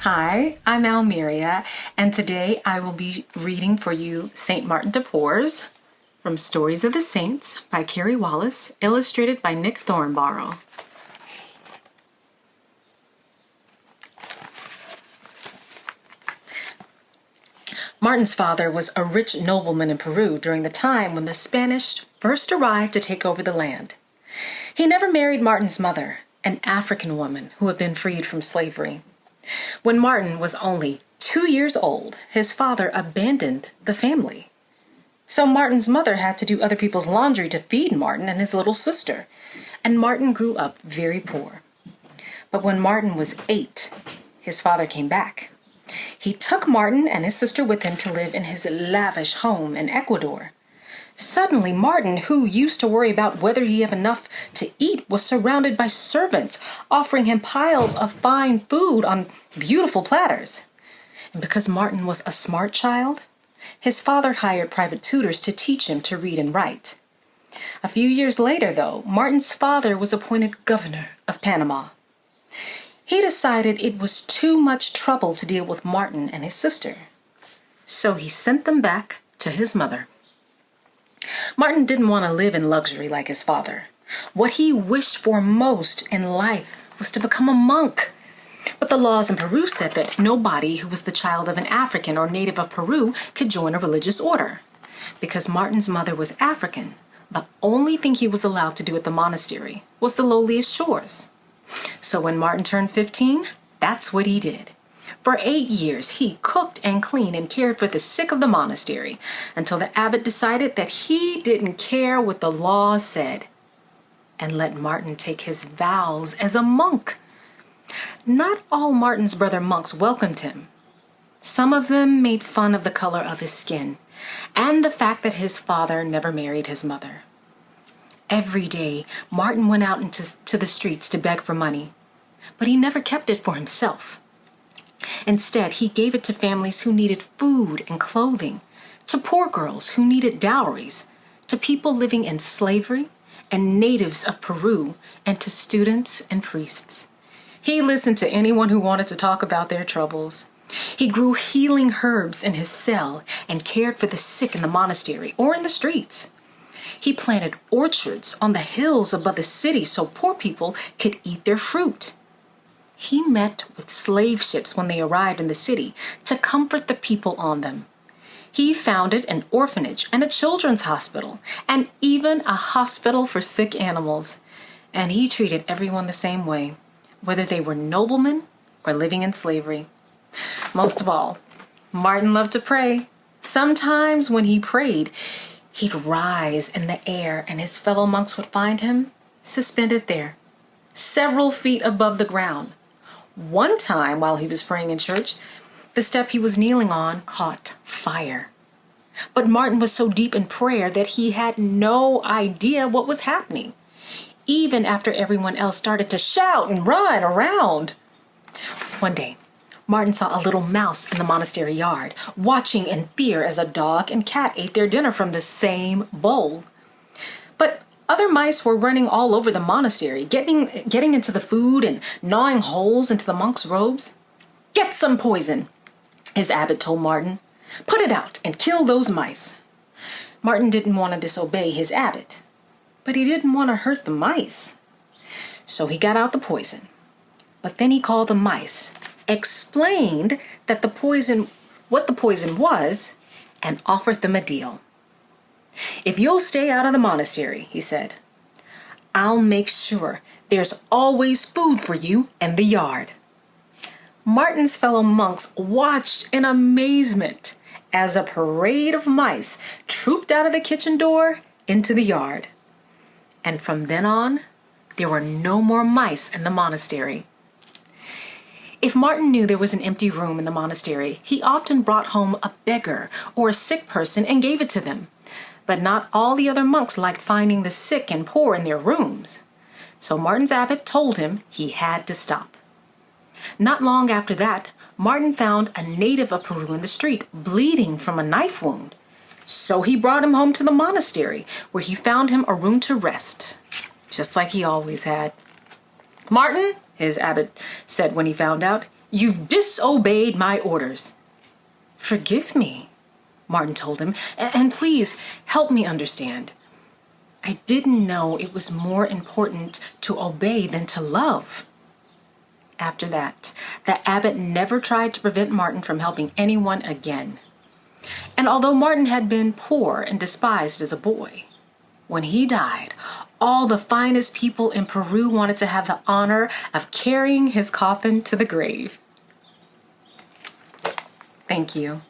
Hi, I'm Almeria, and today I will be reading for you St. Martin de Porres from Stories of the Saints by Carrie Wallace, illustrated by Nick Thornborough. Martin's father was a rich nobleman in Peru during the time when the Spanish first arrived to take over the land. He never married Martin's mother, an African woman who had been freed from slavery. When Martin was only 2 years old, his father abandoned the family. So Martin's mother had to do other people's laundry to feed Martin and his little sister, and Martin grew up very poor. But when Martin was 8, his father came back. He took Martin and his sister with him to live in his lavish home in Ecuador. Suddenly, Martin, who used to worry about whether he had enough to eat, was surrounded by servants offering him piles of fine food on beautiful platters. And because Martin was a smart child, his father hired private tutors to teach him to read and write. A few years later, though, Martin's father was appointed governor of Panama. He decided it was too much trouble to deal with Martin and his sister, so he sent them back to his mother. Martin didn't want to live in luxury like his father. What he wished for most in life was to become a monk. But the laws in Peru said that nobody who was the child of an African or native of Peru could join a religious order. Because Martin's mother was African, the only thing he was allowed to do at the monastery was the lowliest chores. So when Martin turned 15, that's what he did. For 8 years, he cooked and cleaned and cared for the sick of the monastery until the abbot decided that he didn't care what the law said and let Martin take his vows as a monk. Not all Martin's brother monks welcomed him. Some of them made fun of the color of his skin and the fact that his father never married his mother. Every day, Martin went out into the streets to beg for money, but he never kept it for himself. Instead, he gave it to families who needed food and clothing, to poor girls who needed dowries, to people living in slavery and natives of Peru, and to students and priests. He listened to anyone who wanted to talk about their troubles. He grew healing herbs in his cell and cared for the sick in the monastery or in the streets. He planted orchards on the hills above the city so poor people could eat their fruit. He met with slave ships when they arrived in the city to comfort the people on them. He founded an orphanage and a children's hospital, and even a hospital for sick animals. And he treated everyone the same way, whether they were noblemen or living in slavery. Most of all, Martin loved to pray. Sometimes when he prayed, he'd rise in the air and his fellow monks would find him suspended there, several feet above the ground. One time while he was praying in church, the step he was kneeling on caught fire. But Martin was so deep in prayer that he had no idea what was happening, even after everyone else started to shout and run around. One day, Martin saw a little mouse in the monastery yard, watching in fear as a dog and cat ate their dinner from the same bowl. But other mice were running all over the monastery, getting into the food and gnawing holes into the monks' robes. "Get some poison," his abbot told Martin. "Put it out and kill those mice." Martin didn't want to disobey his abbot, but he didn't want to hurt the mice. So he got out the poison. But then he called the mice, explained that what the poison was, and offered them a deal. "If you'll stay out of the monastery," he said, "I'll make sure there's always food for you in the yard." Martin's fellow monks watched in amazement as a parade of mice trooped out of the kitchen door into the yard. And from then on, there were no more mice in the monastery. If Martin knew there was an empty room in the monastery, he often brought home a beggar or a sick person and gave it to them. But not all the other monks liked finding the sick and poor in their rooms. So Martin's abbot told him he had to stop. Not long after that, Martin found a native of Peru in the street, bleeding from a knife wound. So he brought him home to the monastery, where he found him a room to rest, just like he always had. "Martin," his abbot said when he found out, You've disobeyed my orders." "Forgive me," Martin told him, "and please help me understand. I didn't know it was more important to obey than to love." After that, the abbot never tried to prevent Martin from helping anyone again. And although Martin had been poor and despised as a boy, when he died, all the finest people in Peru wanted to have the honor of carrying his coffin to the grave. Thank you.